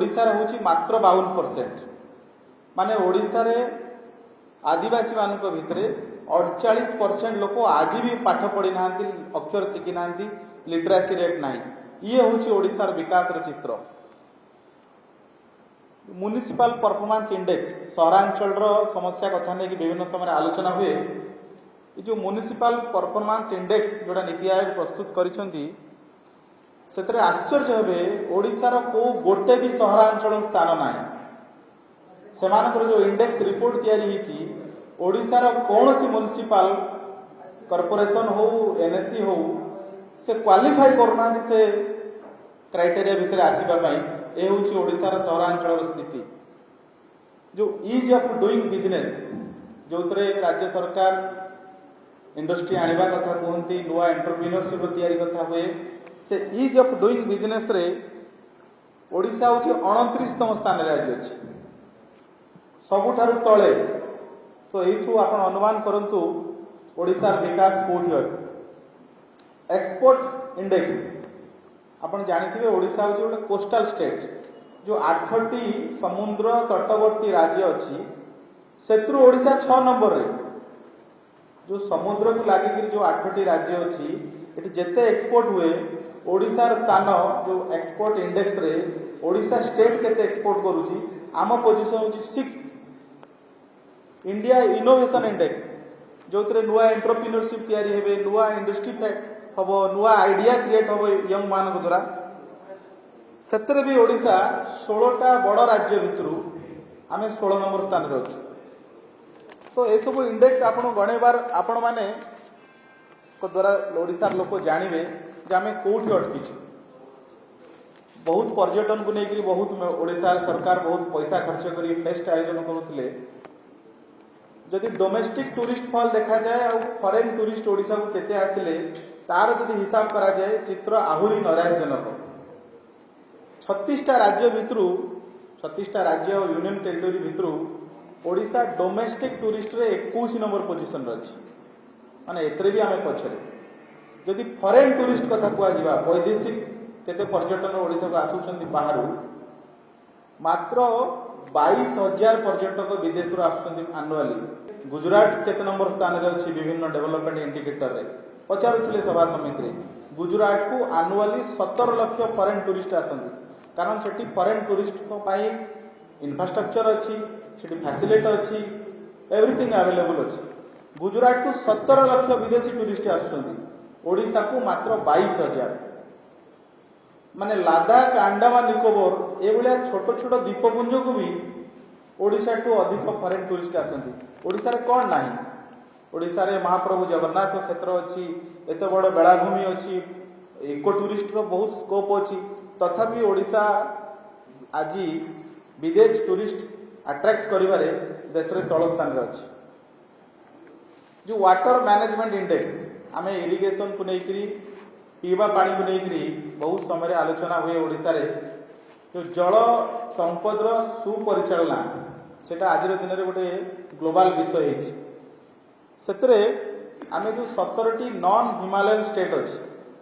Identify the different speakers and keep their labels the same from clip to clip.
Speaker 1: ओडिशार होची मात्र 52%। माने ओडिशा रे आदिवासी मानक भितरे 48% लोक आज भी पाठ पढ़ी ना, अक्षर शिखी ना, लिटरेसी रेट ना। ये हूँ ओडिशार विकास चित्र। म्युनिसिपल परफॉर्मेंस इंडेक्स सहरांचल समस्या कथा नहीं कि विभिन्न समय आलोचना हुए। ये जो म्युनिसिपल परफॉर्मेंस इंडेक्स जोड़ा नीति आयोग प्रस्तुत करिसेंती सेतरे आश्चर्य हेबे ओडिशार को गोटे भी सहरांचल स्थान ना। सेमानकर जो इंडेक्स रिपोर्ट तैयारी हिची ओडिशार कौन सी म्युनिसिपल कॉर्पोरेशन हो एनएससी हो से क्वालिफाई करना से क्राइटेरिया भितर आसीबा पई। ए हूँ ओडिशार सहरांचल स्थिति। जो इज ऑफ डूइंग बिजनेस जो राज्य सरकार इंडस्ट्री आनिबा कथा कहती, नुआ एंटरप्रेन्योरशिप तैयारी कथा हुए, से इज ऑफ डूइंग बिजनेस रे ओडिशा हूँ 29तम स्थान रे आज अछि, सबुठारु तळे। तो एथु आपण अनुमान करंतु ओडिशार विकास कोठी अछि। एक्सपोर्ट इंडेक्स आपण जानिथिबे ओडिशा हूँ गोटे कोस्टल स्टेट। जो 8टी समुद्र तटवर्ती राज्य अच्छी सेत्रु ओडिशा 6 नंबर रे। जो समुद्र को लागिक जो 8टी राज्य अच्छी ये जेते एक्सपोर्ट हुए ओडिशार स्थान जो एक्सपोर्ट इंडेक्स रे ओडिशा स्टेट केते एक्सपोर्ट करूची आम पोजिशन हूँ 6। इंडिया इनोवेशन इंडेक्स जो नुआ एंटरप्रेन्योरशिप तैयारी हेबे, नुआ इंडस्ट्री हम, नुआ आइडिया क्रिएट हम यंग मान द्वारा, सेतरे भी ओडिशा 16टा बड़ राज्य भितरु आमे 16 नंबर स्थान रे अछि। तो ए सब इंडेक्स आपण गणेबार आपण माने को द्वारा ओडिशार लोक जानिबे जे आमे कोठी अटकिछु। बहुत पर्यटन को लेकर बहुत ओडिशार सरकार बहुत पैसा खर्च करी फेस्ट आयोजन करुथिले। जदि डोमेस्टिक टूरिस्ट फॉल देखा जाए और फॉरेन टूरिस्ट ओडिशा को केते आसिले तार जदि हिसाब करा जाए चित्र आहुरी नैराश्यजनक। 36टा राज्य भितरु 36टा राज्य और यूनियन टेरिटोरी भितरु ओडिशा डोमेस्टिक टूरिस्ट रे 21 नंबर पोजीशन रे अछि। माने एतरे भी आमे पछरे। जदि फॉरेन टूरिस्ट कथा कुआ जिबा वैदेशिक केते पर्यटन ओडिशा को आसुछंती बाहरु मात्र 22,000 पर्यटक विदेश रो आसुछंती एनुअली। गुजरात केते नंबर स्थान रे अछि विभिन्न डेवलपमेंट इंडिकेटर रे पचारुथिले सभा समिति रे। गुजरात को एनुअली 17 लाख फॉरेन टूरिस्ट आसंती कारण सेठी फॉरेन टूरिस्ट को पाई इंफ्रास्ट्रक्चर अच्छी, सेठी फैसिलिटी अच्छी, एवरीथिंग अवेलेबल अच्छी। गुजरात को 17 लाख विदेशी टूरिस्ट आसुछंती, ओडिशा को मात्र 22,000। माने लद्दाख, अंडमान निकोबर ए भलिया छोट छोट द्वीपपुंज को भी ओडिशा टू अधिक फॉरेन टूरिस्ट आसंती। ओडिशा रे कोन नाही? ओडिशा रे महाप्रभु जगन्नाथ क्षेत्र अच्छी, एत बड़ बेलाभूमि अच्छी, इको टूरिस्ट रो बहुत स्कोप अच्छी, तथापि ओडिशा आज विदेश टूरिस्ट अट्रैक्ट करिबारे देश रे तळ स्थान रे अछि। जो वाटर मैनेजमेंट इंडेक्स आमे इरिगेशन को लेकरी पीवा पानी को लेकरी बहुत समय आलोचना हुए ओडिशा रे। जो जल संपद रो सुपरिचालना सेटा आज दिन रे गोटे ग्लोबल विषय है। सेतरे आमे जो 17टी नॉन हिमालयन स्टेट अछि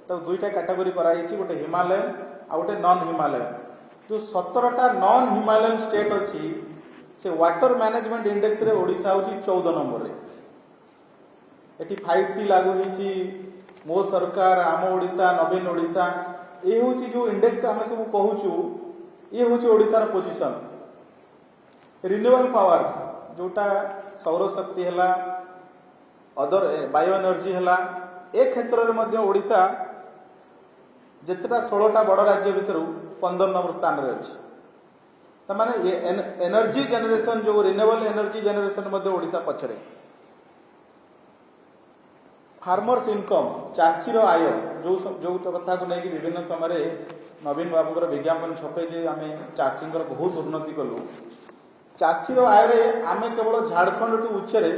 Speaker 1: तो दुईटा कैटेगरी कराई, गोटे हिमालयन आ गोटे नॉन हिमालयन। जो 17टा नॉन हिमालयन स्टेट अच्छी से वाटर मैनेजमेंट इंडेक्स रे ओडिशा होची 14 नंबर रे। एटी 5T लागू होईची मो सरकार आम ओडिशा नवीन ओडिशा ए होची जो इंडेक्स आमे सब कहूचु ये होची ओडिशार पोजीशन। रिन्यूएबल पावर जोटा सौर शक्ति हैला अदर बायो एनर्जी हैला ए क्षेत्र रे मध्य ओडिशा जेतटा 16टा बड़ राज्य भितर 15 नंबर स्थान रे अछि। त माने एनर्जी जनरेशन जो रिन्यूएबल एनर्जी जनरेशन मध्य ओडिशा पछरे। फार्मर्स इनकम चाषी रो आय जो तो कथा को नहीं कि विभिन्न समय नवीन बाबूर विज्ञापन छपे जे आमे चाषी बहुत उन्नति कलु। चाषी रो आय रे आमे केवल झारखंड टू उच्चरे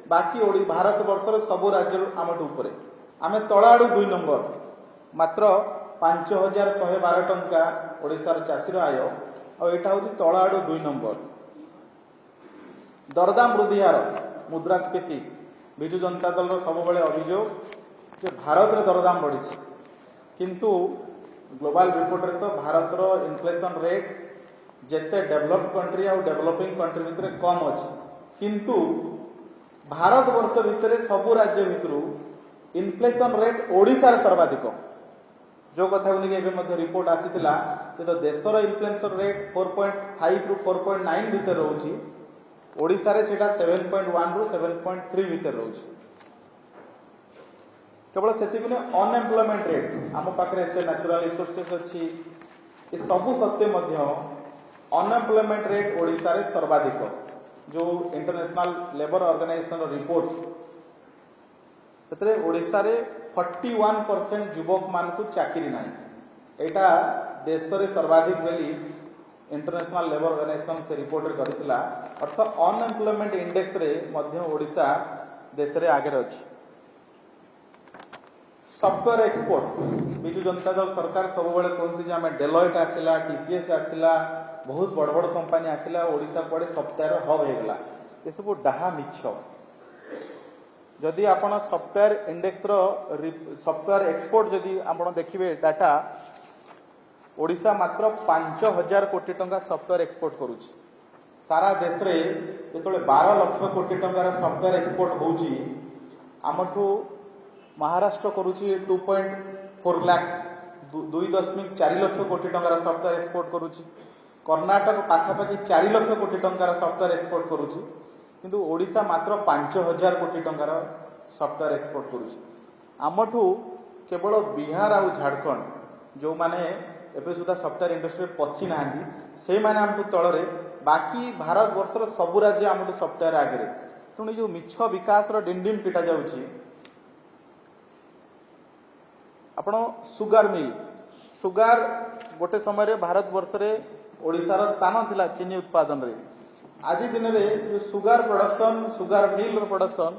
Speaker 1: बाकी ओडी भारत वर्षर सब राज्य आमटू उपरे आमे तळाडू 2 नंबर मात्र 5,112 टंका ओडिशार चाषी रो आय और एटा होची तळाडू 2 नंबर। दरदाम वृद्धि हार मुद्रास्फीति विजु जनता दल सब बेले अभियोग जे भारत रे दरदाम बढ़ी किंतु ग्लोबल रिपोर्ट रे तो भारत रो इन्फ्लेशन रेट जेते डेवलप्ड कंट्री और डेवलपिंग कंट्री भितर कम अच्छी किंतु भारत वर्ष भितर सबु राज्य भितर इन्फ्लेशन रेट ओडिशार सर्वाधिक जो कथा को रिपोर्ट आसीथिला तो देशर इन्फ्लेशन रेट 4.5 रु 4.9 भितर रोची ओडिशा रे सेटा 7.1 रु 7.3 भितर रोची केवल से अनएम्प्लॉयमेंट रेट आम पाखे एत नेचुरल रिसोर्सेस अच्छी ये सबू सत्वे अनएम्प्लॉयमेंट रेट ओडिशा रे सर्वाधिक जो इंटरनेशनल लेबर ऑर्गेनाइजेशन रिपोर्ट से ओडिशा रे 41% युवक मान को चाकरी ना एटा देश रे सर्वाधिक बेली इंटरनेशनल लेबर ऑर्गेनाइजेशन से रिपोर्ट करथिला अर्थ अनएम्प्लॉयमेंट इंडेक्स रे मध्य ओडिशा देश रे आगे अछि सॉफ्टवेयर एक्सपोर्ट बिजु जनता दल सरकार सब बेले कहते जे आम डेलॉयट आसिला टीसीएस आसिला बहुत बड़ बड़ कंपनी आसिला ओडिशा पड़े सॉफ्टवेयर हब हो गला ये सब डाहा मिछ जदि आपण सॉफ्टवेयर इंडेक्स रो सॉफ्टवेयर एक्सपोर्ट जदि आपण देखिबे डाटा ओडिशा मात्र 5000 कोटी टंका सॉफ्टवेयर एक्सपोर्ट करूची सारा देश रे जेतोले 12 लाख कोटी टंका सॉफ्टवेयर एक्सपोर्ट होउची आमठू महाराष्ट्र करुची 2.4 लाख 2.4 लाख कोटी टंकार सॉफ्टवेयर एक्सपोर्ट करुची कर्नाटक पाखापाखि 4 लाख कोटी टंकार सॉफ्टवेयर एक्सपोर्ट करुची किंतु ओडिशा मात्र 5000 कोटी टंकार सॉफ्टवेयर एक्सपोर्ट करुची आमठू केवल बिहार और झारखंड जो माने एबे सुधा सॉफ्टवेयर इंडस्ट्री पसी नांदी से माने आमठू तळरे बाकी भारत वर्षर सब राज्य आमठू सॉफ्टवेयर आगे तेणु जो मिछ विकास रो डिंडिम पिटा जाउची आपण सुगार मिल सुगार गोटे समय भारत वर्ष रे ओडिशार स्थान थिला चीनी उत्पादन रे आज दिन रे जो सुगार प्रोडक्शन सुगार मिल प्रोडक्शन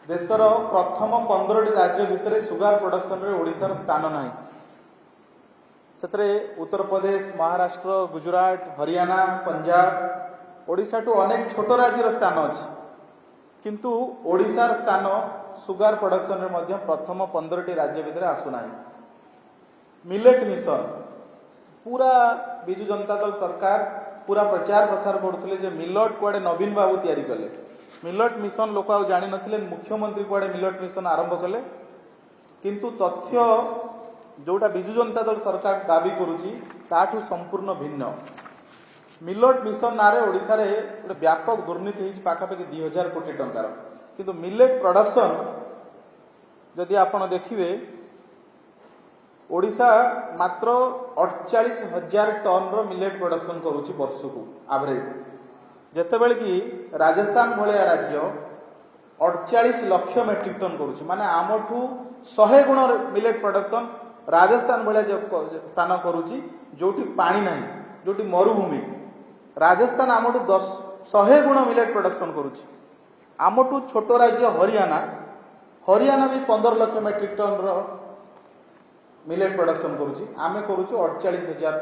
Speaker 1: देशर प्रथम 15 राज्य भितर सुगार प्रोडक्शन रे ओडिशार स्थान नाही सेतरे उत्तर प्रदेश महाराष्ट्र गुजरात हरियाणा पंजाब ओडिशा टू अनेक छोट राज्यर स्थान अछि किंतु ओडिशार स्थान सुगार प्रोडक्शन रे मध्य प्रथम 15 राज्य भितर आसुना मिलेट मिशन पूरा बिजु जनता दल सरकार पूरा प्रचार प्रसार करते जे मिलट कुआडे नवीन बाबू तैयारी कले मिलट मिशन लोक आउ जानि नथिले मुख्यमंत्री कुआडे मिलट मिशन आरंभ कले किंतु तथ्य जोटा बिजु जनता दल सरकार दाबी करुची ताठू संपूर्ण भिन्न मिलट मिशन नारे ओडिशा रे गोटे व्यापक दुर्नीति होइछि पाखापाखि 2000 कोटी टंकार किंतु मिलेट प्रोडक्शन जदि आपण देखिबे ओडिशा मात्र 48,000 टन रो मिलेट प्रोडक्शन करूची वर्ष को एवरेज जेतेबेले कि राजस्थान भलिया राज्य 48 लाख मेट्रिक टन करूची माने आमठू 100 गुण मिलेट प्रोडक्शन राजस्थान भलिया स्थान करूची जोठी पानी नाही जोठी मरुभूमि राजस्थान आमठू 100 गुण मिलेट प्रोडक्शन करूची आमठू छोट राज्य हरियाणा भी 15 लाख मेट्रिक टन रो मिलेट प्रोडक्शन करूची आमे करूछु 48,000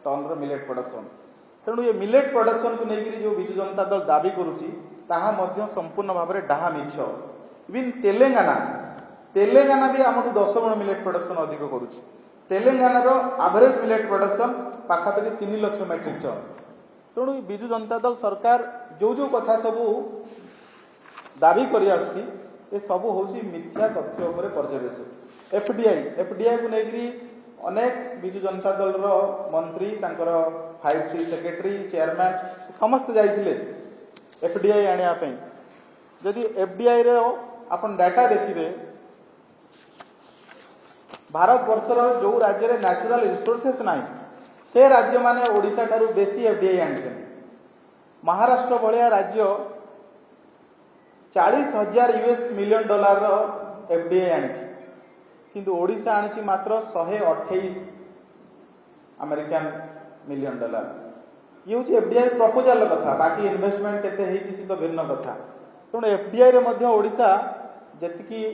Speaker 1: टन रो मिलेट प्रोडक्शन तेणु ये मिलेट प्रोडक्शन को लेकर जो बिजु जनता दल दाबी करूची ताहा मध्य संपूर्ण भाव में डाहा मिछ इवन तेलंगाना भी आमठू 10 गुण मिलेट प्रोडक्शन अधिक करूची तेलंगाना रो एवरेज मिलेट प्रोडक्शन पाखापाखि 3 लाख मेट्रिक टन तेणु बिजु जनता दल सरकार जो जो कथा सबू दाबी करिया ये सब हूँ मिथ्या तथ्य उपर पर्यवेक्षक एफडीआई को लेकर अनेक बिजु जनता दल मंत्री 5T सेक्रेटरी चेयरमैन समस्त जाइए एफडीआई आने जदि एफडीआई रे अपन डाटा देखिए भारत वर्षर जो राज्य रे नेचुरल रिसोर्सेस नाही से राज्य माने ओडिशा ठारू बेसी एफडीआई आनी महाराष्ट्र भलिया राज्य 40,000 US मिलियन डॉलर एफडीआई आनी किंतु ओडिशा आनी मात्र 128 अमेरिकन मिलियन डॉलर ये हूँ एफडीआई प्रपोजल कथा बाकी इन्वेस्टमेंट केते हेछि से तो भिन्न कथा तेणु एफडीआई रे मध्य ओडिशा जतिकी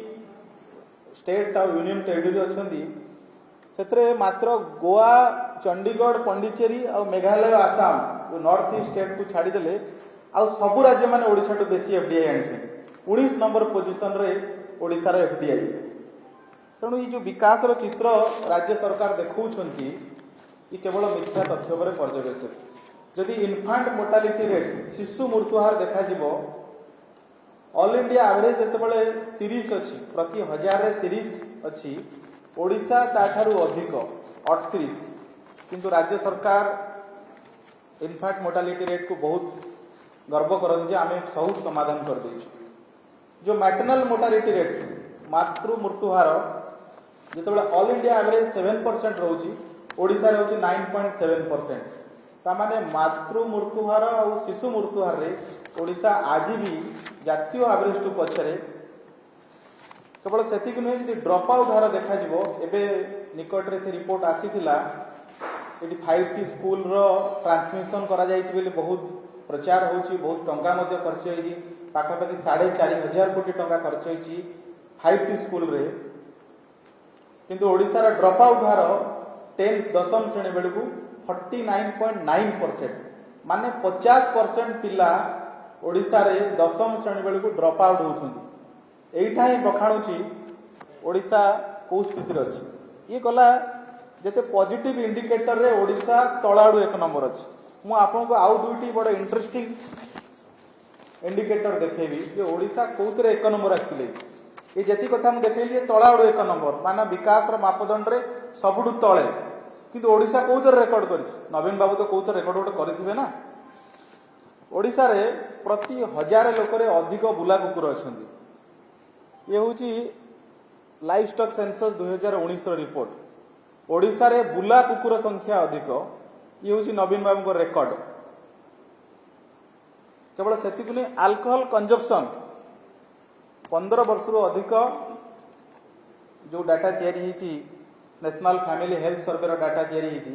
Speaker 1: स्टेट्स और यूनियन टेरिटरी अच्छी से मात्र गोवा चंडीगढ़ पंडिचेरी और मेघालय आसाम जो नॉर्थ ईस्ट स्टेट को छाड़ीदे आ सबू राज्य माने ओडिशा टू बेसी एफडीआई आनी 19 नंबर पोजिशन रे ओडिशा रो एफडीआई तेणु ये जो विकास रो चित्र राज्य सरकार देखौछंती ये केवल मिथ्या तथ्य पर पर्यवेसित। जदि इनफांट मोर्टालिटी रेट शिशु मृत्युहार देखा जिवो ऑल इंडिया एवरेज जेतेबेले 30 अछि प्रति 1000 रे 30 अछि ओडिशा ताठारु अधिक 38 किंतु राज्य सरकार इनफैक्ट मोर्टालिटी रेट को बहुत गर्व करन जे आमे बहुत समाधान कर देछु। जो मैटरनल मोर्टालिटी रेट मातृ मृत्युहार जेतेबेले ऑल इंडिया एवरेज 7% रहउची ओडिशा रे होची 9.7%। ता माने मातृ मृत्युहार और शिशु मृत्युहार रे ओडिशा आज भी जातीय एवरेज टू पछरे केवल सेति कि नुहे। यदि ड्रॉप आउट हार देखा जिवो एबे निकट रे से रिपोर्ट आसीथिला एटी 5T स्कूल रो ट्रांसमिशन करा जायछि बेले बहुत प्रचार होछि, बहुत टंका मध्ये खर्च होइछि, पाखापाखि 4,500 कोटी टंका खर्च होइछि 5T स्कूल रे। किंतु ओडिशा रो ड्रॉप आउट हार 10 दशम श्रेणी बेले को 49.9% माने 50% पिला ओडिशा रे दशम श्रेणी बेले को ड्रॉप आउट होउछन्ती। एइठा ही बखाणुछि ओडिशा को स्थिति रे अछि। ये गला जेते पॉजिटिव इंडिकेटर रे ओडिशा तळाडू 1 नंबर अछि। मु आपन को आउ दुईटी बड़ इंटरेस्टिंग इंडिकेटर देखेबी जे ओडिशा कोउतरे 1 नंबर एक्चुअली अछि। ये जेति कथा मु देखेली तळाडू 1 नंबर माने विकास रो मापदंड रे सबडु तळे किंतु ओडिशा कोउतरे रेकॉर्ड करिछि। नवीन बाबू तो कोउतरे रेकॉर्ड उठे करिथिबे ना। ओडिशा रे प्रति 1000 लोक रे अधिक बुला कुकुर अछंती। ये होची लाइव स्टॉक सेंसस 2019 रो रिपोर्ट। ओडिशा रे बुला कुकुर संख्या अधिक ये होची नवीन बाबू को रेकॉर्ड। केवल सेति कुनी अल्कोहल कंजप्शन 15 वर्ष रो अधिक जो डाटा तयारी हिची नेशनल फैमिली हेल्थ सर्वे रो डाटा तयारी हिची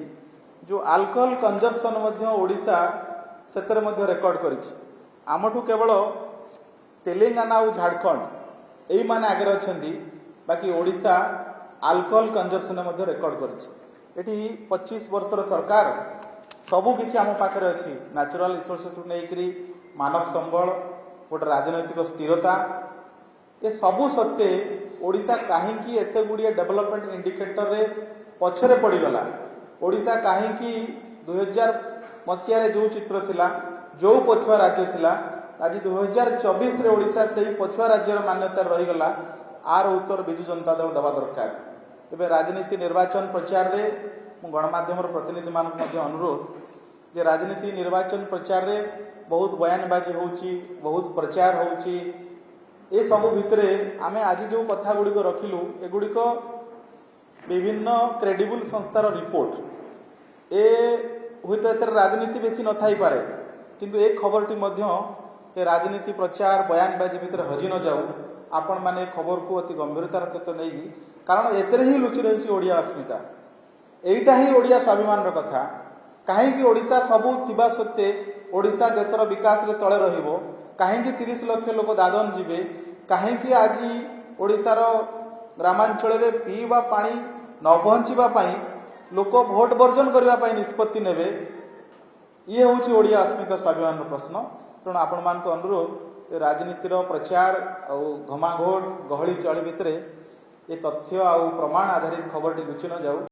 Speaker 1: जो अल्कोहल कंजप्शन मध्य ओडिशा सेतरे मध्य रेकॉर्ड करिछि। आमठू केवल तेलंगाना और झारखंड एई माने आगे अछंती बाकी ओडिशा अल्कोहल कंजप्शन मध्य रेकॉर्ड करिछि। एठी 25 वर्ष रो सरकार सबु किछि आम पाखरे अछि। नेचुरल रिसोर्सेस नेकरी मानव संबल गोटे राजनैतिक स्थिरता ए सबु सत्ते ओडिशा काहे की एते गुडिया डेवलपमेंट इंडिकेटर रे पछरे पड़ी गला। ओडिशा काहे की 2000 मसिया रे जो चित्र थिला जो पछुआ राज्य थिला आज 2024 रे ओडिशा सेही पछुआ राज्यर मान्यता रही गला। आर उत्तर बिजु जनता दल दबा दरकार। एबे राजनीति निर्वाचन प्रचार रे गणमाध्यम प्रतिनिधि मान अनुरोध जे राजनीति निर्वाचन प्रचार रे बहुत बयानबाजी होउची, बहुत प्रचार होउची। ए सब भितरे आमे आज जो कथा गुडी को रखिलु ए गुडी को विभिन्न क्रेडिबल संस्थार रिपोर्ट ए हुई तो राजनीति बेसी न थाई पारे किंतु एक खबरटी मध्य ए राजनीति प्रचार बयानबाजी भितर हजि न जाऊ। आपण माने खबर को अति गंभीरतार सहित नहीं कारण एतरे ही लुचि रही ओडिया अस्मिता। एइटा ही ओडिया स्वाभिमान कथा। कहीं ओडिशा सबू थिबा सत्ते ओडिशा देशर विकास रे तळे रहिबो कहीं 30 लाख लोक दादन जीवे कहीं आज ओडिशार ग्रामांचल रे पीवा पानी न पहुंचीबा पई लोक भोट वर्जन करबा पई निष्पत्ति नेबे। ये होची ओडिया अस्मिता स्वाभिमान प्रश्न। तेणु आपण मान को अनुरोध राजनीतिर प्रचार और घमाघोट गहली चली भितर ये तथ्य और प्रमाण आधारित खबर टी लुचि न जाऊ।